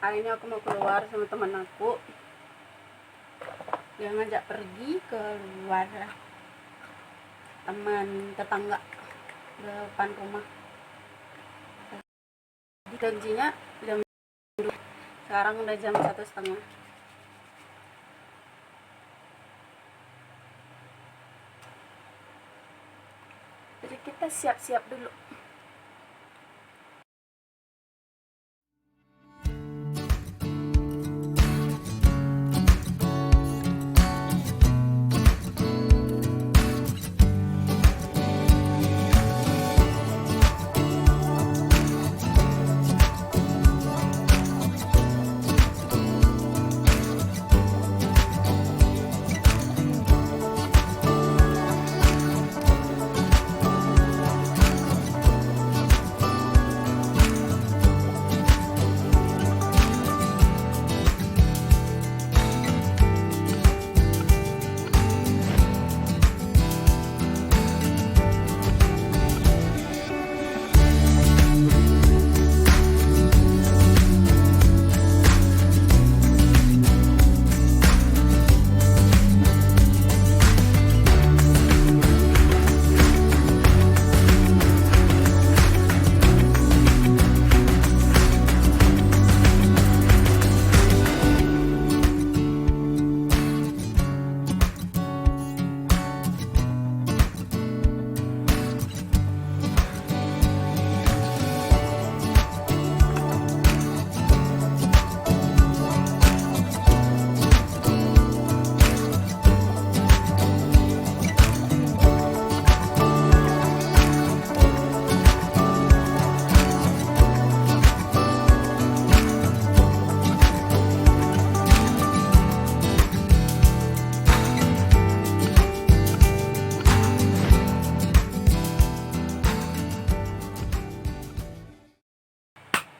Hari ini aku mau keluar sama teman aku. Dia ngajak pergi keluar, teman tetangga depan rumah. Janjinya jam 2. Sekarang udah jam 1:30. Jadi kita siap-siap dulu.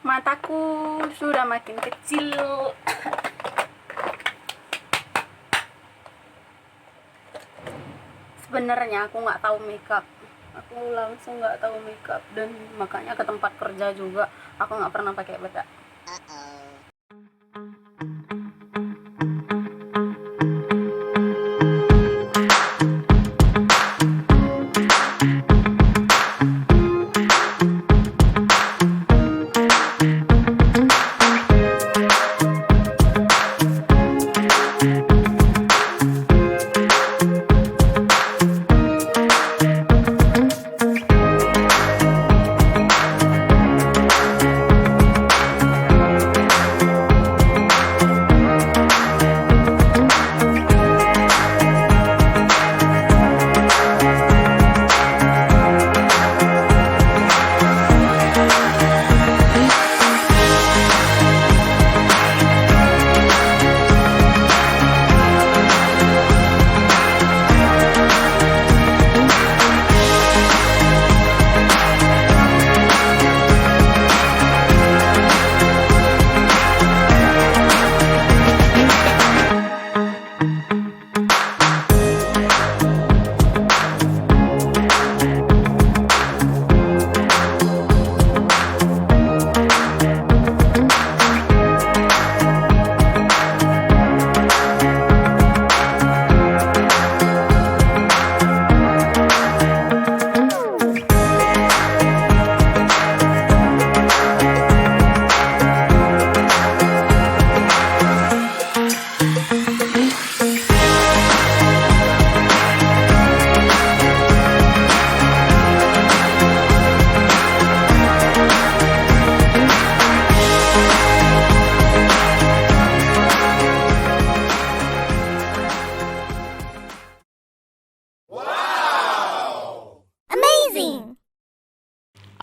Mataku sudah makin kecil. Sebenarnya aku nggak tahu makeup. Aku langsung nggak tahu makeup, dan makanya ke tempat kerja juga aku nggak pernah pakai bedak.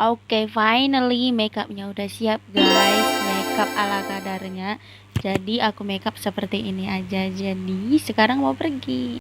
Oke, finally makeupnya udah siap guys. Makeup ala kadarnya. Jadi aku makeup seperti ini aja. Jadi sekarang mau pergi.